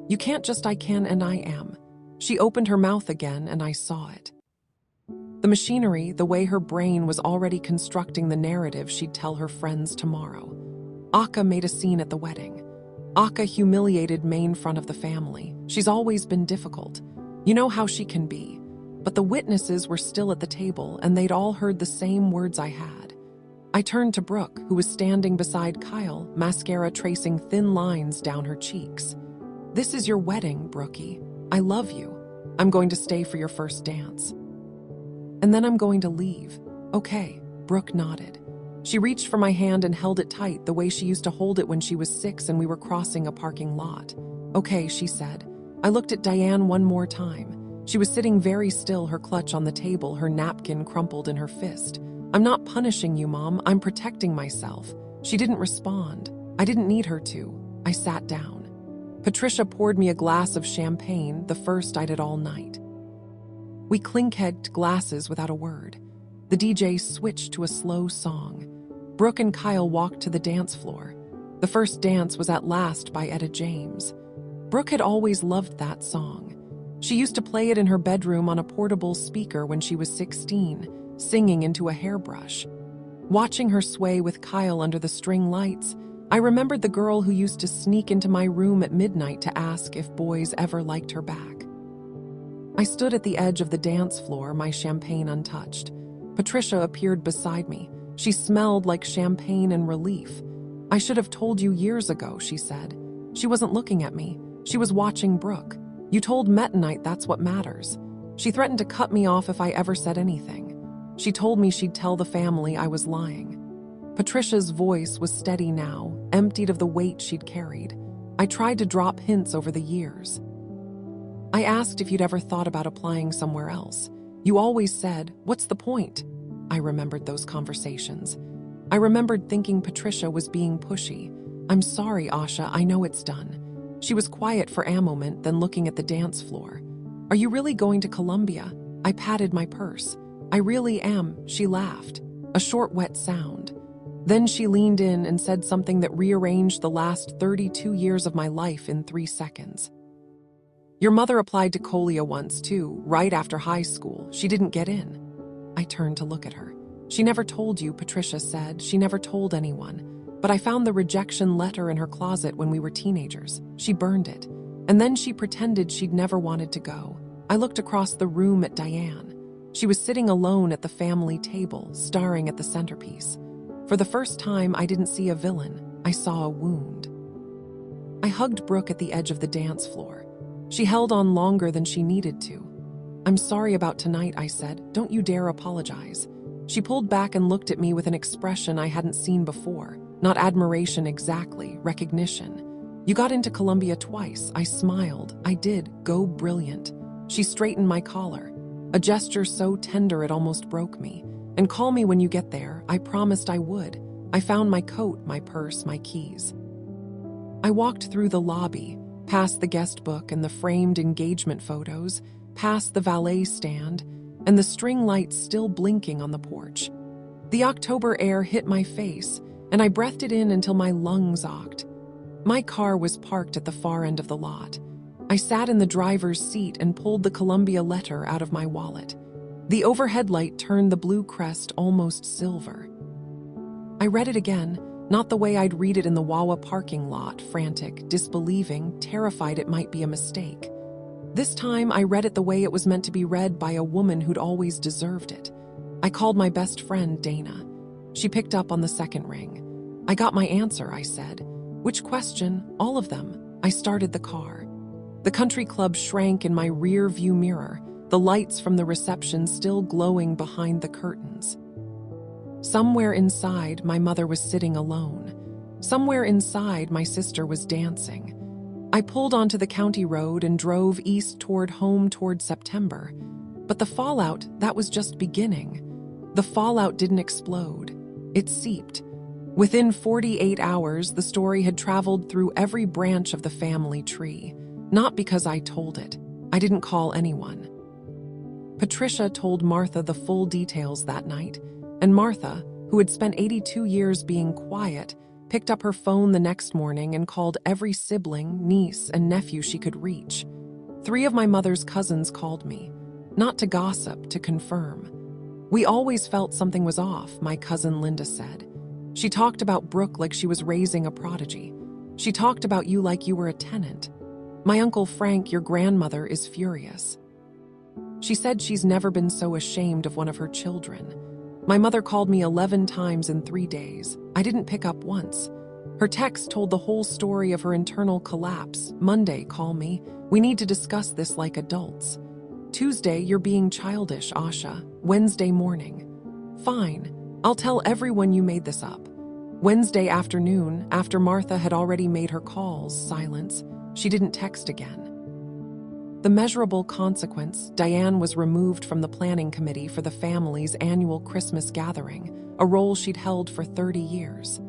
You can't just I can and I am. She opened her mouth again and I saw it. The machinery, the way her brain was already constructing the narrative she'd tell her friends tomorrow. Akka made a scene at the wedding. Akka humiliated main front of the family. She's always been difficult. You know how she can be. But the witnesses were still at the table, and they'd all heard the same words I had. I turned to Brooke, who was standing beside Kyle, mascara tracing thin lines down her cheeks. This is your wedding, Brookie. I love you. I'm going to stay for your first dance. And then I'm going to leave. Okay, Brooke nodded. She reached for my hand and held it tight, the way she used to hold it when she was 6 and we were crossing a parking lot. "Okay," she said. I looked at Diane one more time. She was sitting very still, her clutch on the table, her napkin crumpled in her fist. "I'm not punishing you, Mom. I'm protecting myself." She didn't respond. I didn't need her to. I sat down. Patricia poured me a glass of champagne, the first I'd had all night. We clink-headed glasses without a word. The DJ switched to a slow song. Brooke and Kyle walked to the dance floor. The first dance was At Last by Etta James. Brooke had always loved that song. She used to play it in her bedroom on a portable speaker when she was 16, singing into a hairbrush. Watching her sway with Kyle under the string lights, I remembered the girl who used to sneak into my room at midnight to ask if boys ever liked her back. I stood at the edge of the dance floor, my champagne untouched. Patricia appeared beside me. She smelled like champagne and relief. "I should have told you years ago," she said. She wasn't looking at me. She was watching Brooke. "You told Metonite that's what matters." She threatened to cut me off if I ever said anything. She told me she'd tell the family I was lying. Patricia's voice was steady now, emptied of the weight she'd carried. I tried to drop hints over the years. "I asked if you'd ever thought about applying somewhere else. You always said, 'What's the point?'" I remembered those conversations. I remembered thinking Patricia was being pushy. "I'm sorry, Asha, I know it's done." She was quiet for a moment, then looking at the dance floor. "Are you really going to Columbia?" I patted my purse. "I really am," she laughed. A short, wet sound. Then she leaned in and said something that rearranged the last 32 years of my life in 3 seconds. "Your mother applied to Colia once, too, right after high school. She didn't get in." I turned to look at her. "She never told you," Patricia said. "She never told anyone. But I found the rejection letter in her closet when we were teenagers. She burned it. And then she pretended she'd never wanted to go." I looked across the room at Diane. She was sitting alone at the family table, staring at the centerpiece. For the first time, I didn't see a villain. I saw a wound. I hugged Brooke at the edge of the dance floor. She held on longer than she needed to. "I'm sorry about tonight," I said. "Don't you dare apologize." She pulled back and looked at me with an expression I hadn't seen before. Not admiration exactly, recognition. "You got into Columbia twice." I smiled. "I did. Go brilliant." She straightened my collar. A gesture so tender it almost broke me. "And call me when you get there." I promised I would. I found my coat, my purse, my keys. I walked through the lobby, past the guest book and the framed engagement photos, past the valet stand, and the string lights still blinking on the porch. The October air hit my face, and I breathed it in until my lungs ocked. My car was parked at the far end of the lot. I sat in the driver's seat and pulled the Columbia letter out of my wallet. The overhead light turned the blue crest almost silver. I read it again, not the way I'd read it in the Wawa parking lot, frantic, disbelieving, terrified it might be a mistake. This time, I read it the way it was meant to be read by a woman who'd always deserved it. I called my best friend, Dana. She picked up on the second ring. "I got my answer," I said. "Which question?" "All of them." I started the car. The country club shrank in my rear view mirror, the lights from the reception still glowing behind the curtains. Somewhere inside, my mother was sitting alone. Somewhere inside, my sister was dancing. I pulled onto the county road and drove east toward home toward September. But the fallout, that was just beginning. The fallout didn't explode. It seeped. Within 48 hours, the story had traveled through every branch of the family tree. Not because I told it. I didn't call anyone. Patricia told Martha the full details that night, and Martha, who had spent 82 years being quiet, picked up her phone the next morning and called every sibling, niece, and nephew she could reach. 3 of my mother's cousins called me, not to gossip, to confirm. "We always felt something was off," my cousin Linda said. "She talked about Brooke like she was raising a prodigy. She talked about you like you were a tenant. My Uncle Frank, your grandmother, is furious. She said she's never been so ashamed of one of her children. My mother called me 11 times in 3 days. I didn't pick up once. Her text told the whole story of her internal collapse. Monday, call me. We need to discuss this like adults. Tuesday, you're being childish, Asha. Wednesday morning. Fine. I'll tell everyone you made this up. Wednesday afternoon, after Martha had already made her calls, silence, she didn't text again. The measurable consequence, Diane was removed from the planning committee for the family's annual Christmas gathering, a role she'd held for 30 years.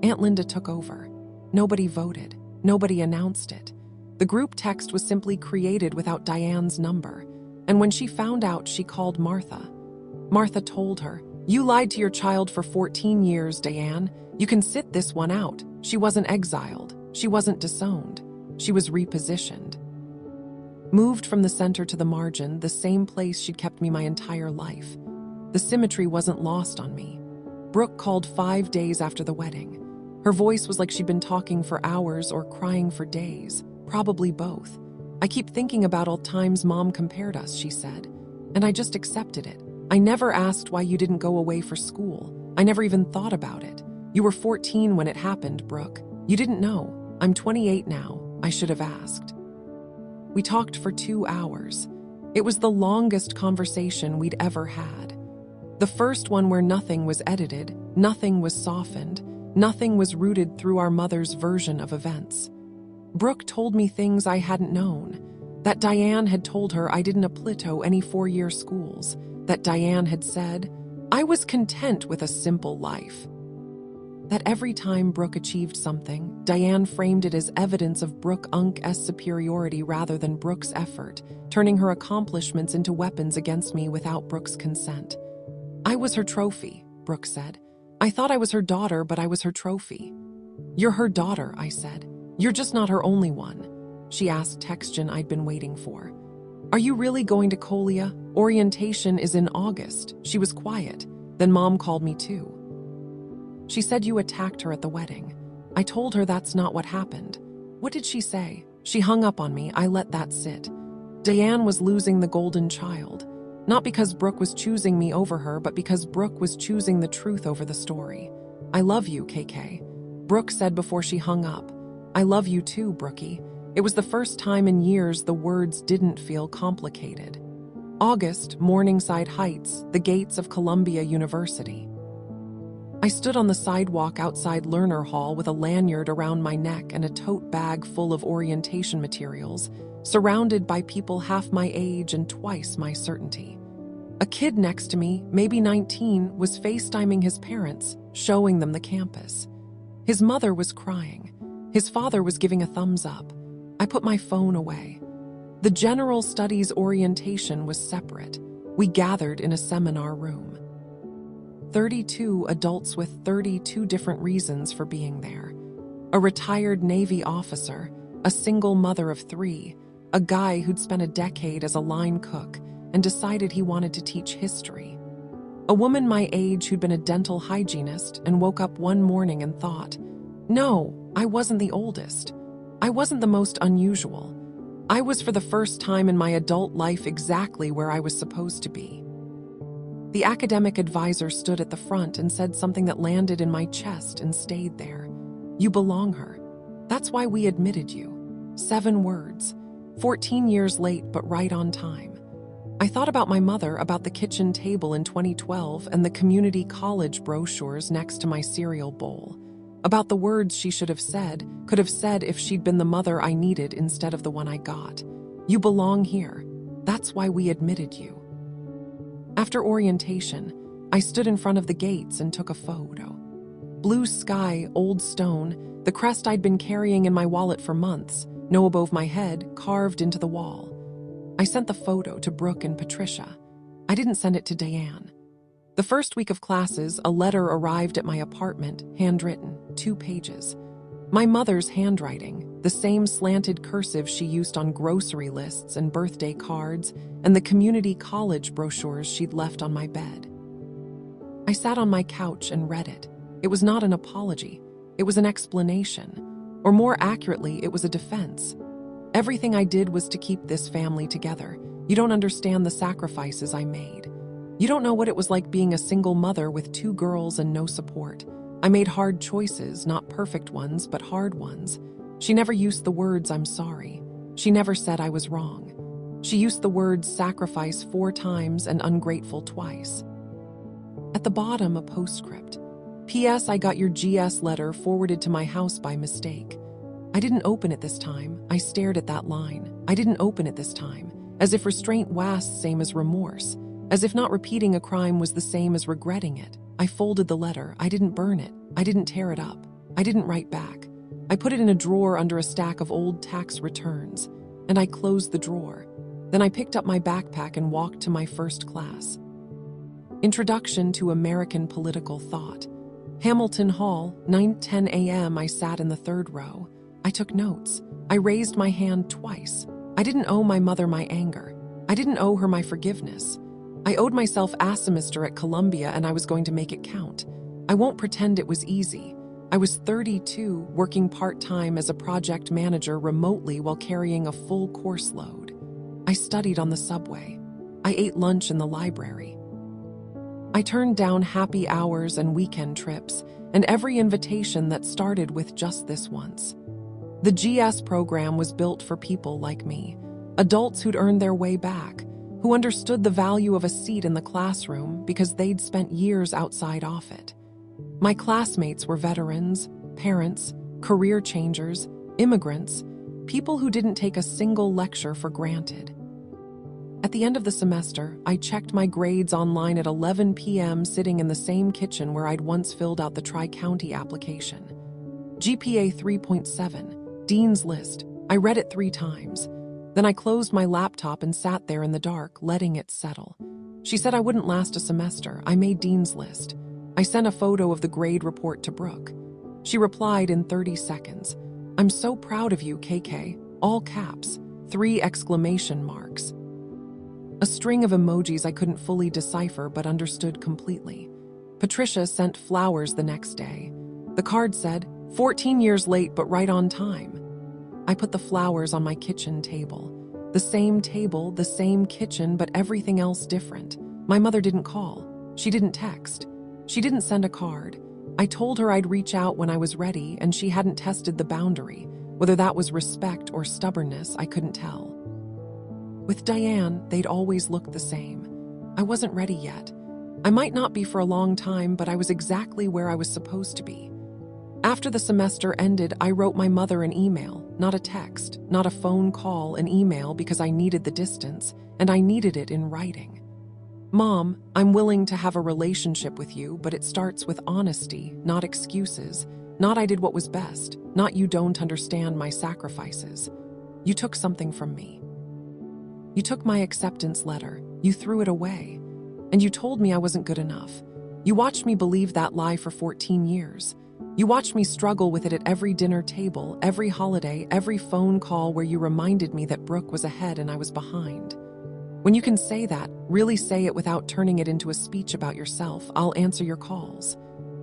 Aunt Linda took over. Nobody voted. Nobody announced it. The group text was simply created without Diane's number, and when she found out, she called Martha. Martha told her, "You lied to your child for 14 years, Diane. You can sit this one out. She wasn't exiled. She wasn't disowned. She was repositioned." Moved from the center to the margin, the same place she'd kept me my entire life. The symmetry wasn't lost on me. Brooke called 5 days after the wedding. Her voice was like she'd been talking for hours or crying for days, probably both. "I keep thinking about all times Mom compared us," she said, and I just accepted it. "I never asked why you didn't go away for school. I never even thought about it. You were 14 when it happened, Brooke. You didn't know. I'm 28 now. I should have asked." We talked for 2 hours. It was the longest conversation we'd ever had. The first one where nothing was edited, nothing was softened, nothing was rooted through our mother's version of events. Brooke told me things I hadn't known. That Diane had told her I didn't Plato any 4-year schools. That Diane had said, "I was content with a simple life." That every time Brooke achieved something, Diane framed it as evidence of Brooke Unk's superiority rather than Brooke's effort, turning her accomplishments into weapons against me without Brooke's consent. "I was her trophy," Brooke said. "I thought I was her daughter, but I was her trophy." "You're her daughter," I said. "You're just not her only one." She asked textion I'd been waiting for. "Are you really going to Colia? Orientation is in August." She was quiet. Then Mom called me too. "She said you attacked her at the wedding." I told her that's not what happened. "What did she say?" She hung up on me. I let that sit. Diane was losing the golden child. Not because Brooke was choosing me over her, but because Brooke was choosing the truth over the story. "I love you, KK." Brooke said before she hung up. "I love you too, Brookie." It was the first time in years the words didn't feel complicated. August, Morningside Heights, the gates of Columbia University. I stood on the sidewalk outside Lerner Hall with a lanyard around my neck and a tote bag full of orientation materials, surrounded by people half my age and twice my certainty. A kid next to me, maybe 19, was FaceTiming his parents, showing them the campus. His mother was crying. His father was giving a thumbs up. I put my phone away. The general studies orientation was separate. We gathered in a seminar room. 32 adults with 32 different reasons for being there. A retired Navy officer, a single mother of 3, a guy who'd spent a decade as a line cook and decided he wanted to teach history. A woman my age who'd been a dental hygienist and woke up one morning and thought, "No, I wasn't the oldest. I wasn't the most unusual. I was for the first time in my adult life exactly where I was supposed to be." The academic advisor stood at the front and said something that landed in my chest and stayed there. "You belong her. That's why we admitted you." 7 words. 14 years late, but right on time. I thought about my mother, about the kitchen table in 2012 and the community college brochures next to my cereal bowl. About the words she should have said, could have said if she'd been the mother I needed instead of the one I got. "You belong here. That's why we admitted you." After orientation, I stood in front of the gates and took a photo. Blue sky, old stone, the crest I'd been carrying in my wallet for months, no above my head, carved into the wall. I sent the photo to Brooke and Patricia. I didn't send it to Diane. The first week of classes, a letter arrived at my apartment, handwritten, 2 pages. My mother's handwriting, the same slanted cursive she used on grocery lists and birthday cards, and the community college brochures she'd left on my bed. I sat on my couch and read it. It was not an apology. It was an explanation. Or more accurately, it was a defense. Everything I did was to keep this family together. You don't understand the sacrifices I made. You don't know what it was like being a single mother with 2 girls and no support. I made hard choices, not perfect ones, but hard ones. She never used the words "I'm sorry." She never said I was wrong. She used the words "sacrifice" 4 times and "ungrateful" twice. At the bottom, a postscript. P.S. I got your GS letter forwarded to my house by mistake. I didn't open it this time. I stared at that line. I didn't open it this time. As if restraint was same as remorse. As if not repeating a crime was the same as regretting it. I folded the letter. I didn't burn it. I didn't tear it up. I didn't write back. I put it in a drawer under a stack of old tax returns. And I closed the drawer. Then I picked up my backpack and walked to my first class. Introduction to American Political Thought. Hamilton Hall, 9:10 a.m. I sat in the third row. I took notes. I raised my hand twice. I didn't owe my mother my anger. I didn't owe her my forgiveness. I owed myself a semester at Columbia and I was going to make it count. I won't pretend it was easy. I was 32, working part-time as a project manager remotely while carrying a full course load. I studied on the subway. I ate lunch in the library. I turned down happy hours and weekend trips, and every invitation that started with just this once. The GS program was built for people like me, adults who'd earned their way back, who understood the value of a seat in the classroom because they'd spent years outside off it. My classmates were veterans, parents, career changers, immigrants, people who didn't take a single lecture for granted. At the end of the semester, I checked my grades online at 11 p.m. sitting in the same kitchen where I'd once filled out the Tri-County application. GPA 3.7, Dean's List. I read it 3 times. Then I closed my laptop and sat there in the dark, letting it settle. She said I wouldn't last a semester. I made Dean's List. I sent a photo of the grade report to Brooke. She replied in 30 seconds. I'm so proud of you, KK. All caps. 3 exclamation marks. A string of emojis I couldn't fully decipher but understood completely. Patricia sent flowers the next day. The card said, 14 years late but right on time. I put the flowers on my kitchen table. The same table, the same kitchen, but everything else different. My mother didn't call. She didn't text. She didn't send a card. I told her I'd reach out when I was ready, and she hadn't tested the boundary. Whether that was respect or stubbornness, I couldn't tell. With Diane, they'd always looked the same. I wasn't ready yet. I might not be for a long time, but I was exactly where I was supposed to be. After the semester ended, I wrote my mother an email, not a text, not a phone call, an email because I needed the distance, and I needed it in writing. Mom, I'm willing to have a relationship with you, but it starts with honesty, not excuses, not I did what was best, not you don't understand my sacrifices. You took something from me. You took my acceptance letter, you threw it away, and you told me I wasn't good enough. You watched me believe that lie for 14 years. You watched me struggle with it at every dinner table, every holiday, every phone call where you reminded me that Brooke was ahead and I was behind. When you can say that, really say it without turning it into a speech about yourself, I'll answer your calls.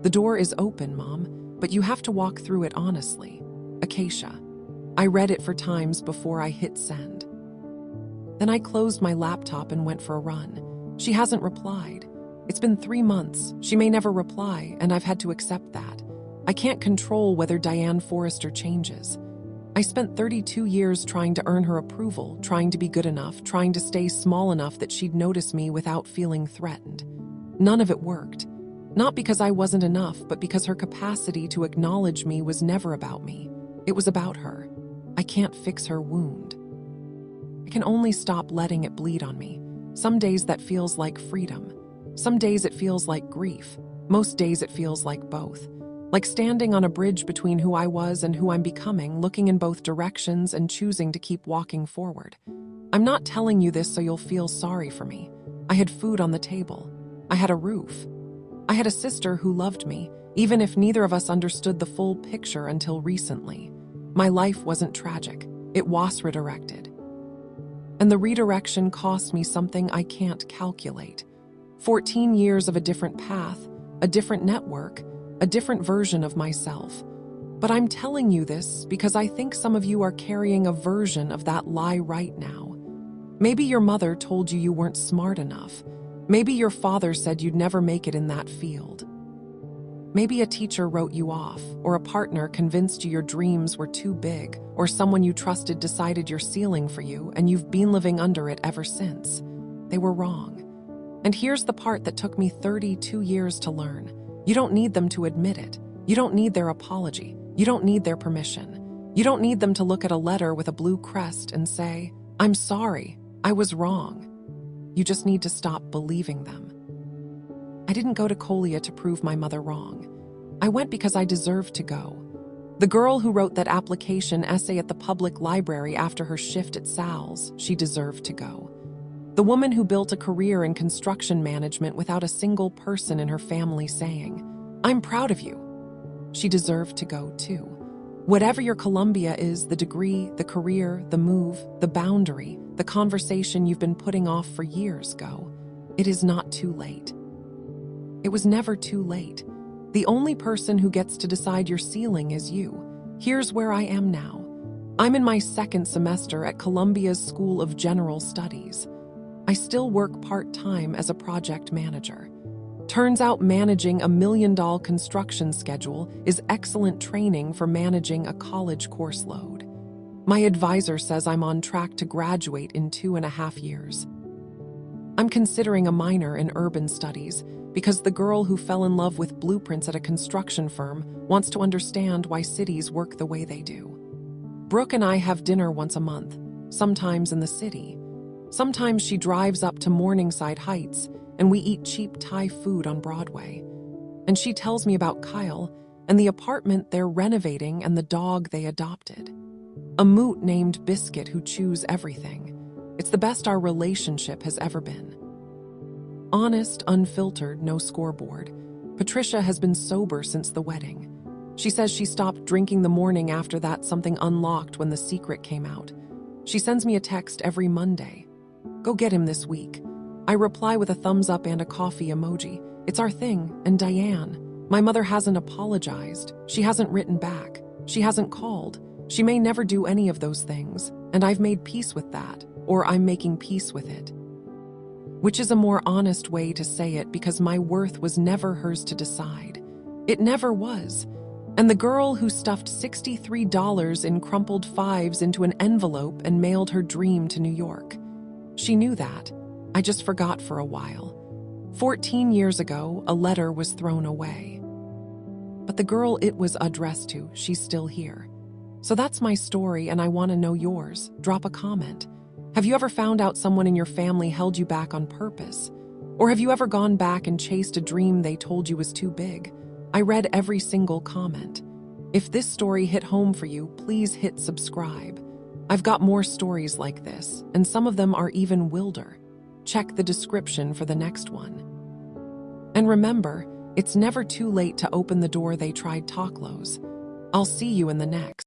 The door is open, Mom, but you have to walk through it honestly. Acacia. I read it for times before I hit send. Then I closed my laptop and went for a run. She hasn't replied. It's been 3 months. She may never reply, and I've had to accept that. I can't control whether Diane Forrester changes. I spent 32 years trying to earn her approval, trying to be good enough, trying to stay small enough that she'd notice me without feeling threatened. None of it worked. Not because I wasn't enough, but because her capacity to acknowledge me was never about me. It was about her. I can't fix her wound. I can only stop letting it bleed on me. Some days that feels like freedom. Some days it feels like grief. Most days it feels like both. Like standing on a bridge between who I was and who I'm becoming, looking in both directions and choosing to keep walking forward. I'm not telling you this so you'll feel sorry for me. I had food on the table. I had a roof. I had a sister who loved me, even if neither of us understood the full picture until recently. My life wasn't tragic. It was redirected. And the redirection cost me something I can't calculate. 14 years of a different path, a different network, a different version of myself. But I'm telling you this because I think some of you are carrying a version of that lie right now. Maybe your mother told you you weren't smart enough. Maybe your father said you'd never make it in that field. Maybe a teacher wrote you off, or a partner convinced you your dreams were too big, or someone you trusted decided your ceiling for you and you've been living under it ever since. They were wrong. And here's the part that took me 32 years to learn. You don't need them to admit it. You don't need their apology. You don't need their permission. You don't need them to look at a letter with a blue crest and say, "I'm sorry, I was wrong." You just need to stop believing them. I didn't go to Colia to prove my mother wrong. I went because I deserved to go. The girl who wrote that application essay at the public library after her shift at Sal's, she deserved to go. The woman who built a career in construction management without a single person in her family saying, "I'm proud of you." She deserved to go too. Whatever your Columbia is, the degree, the career, the move, the boundary, the conversation you've been putting off for years, go. It is not too late. It was never too late. The only person who gets to decide your ceiling is you. Here's where I am now. I'm in my second semester at Columbia's School of General Studies. I still work part-time as a project manager. Turns out managing a $1 million construction schedule is excellent training for managing a college course load. My advisor says I'm on track to graduate in 2.5 years. I'm considering a minor in urban studies because the girl who fell in love with blueprints at a construction firm wants to understand why cities work the way they do. Brooke and I have dinner once a month, sometimes in the city. Sometimes she drives up to Morningside Heights and we eat cheap Thai food on Broadway. And she tells me about Kyle and the apartment they're renovating and the dog they adopted. A moot named Biscuit who chews everything. It's the best our relationship has ever been. Honest, unfiltered, no scoreboard. Patricia has been sober since the wedding. She says she stopped drinking the morning after that something unlocked when the secret came out. She sends me a text every Monday. "Go get him this week." I reply with a thumbs up and a coffee emoji. It's our thing, and Diane. My mother hasn't apologized. She hasn't written back. She hasn't called. She may never do any of those things, and I've made peace with that, or I'm making peace with it. Which is a more honest way to say it because my worth was never hers to decide. It never was. And the girl who stuffed $63 in crumpled fives into an envelope and mailed her dream to New York. She knew that. I just forgot for a while. 14 years ago, a letter was thrown away. But the girl it was addressed to, she's still here. So that's my story, and I want to know yours. Drop a comment. Have you ever found out someone in your family held you back on purpose? Or have you ever gone back and chased a dream they told you was too big? I read every single comment. If this story hit home for you, please hit subscribe. I've got more stories like this, and some of them are even wilder. Check the description for the next one. And remember, it's never too late to open the door they tried to close. I'll see you in the next.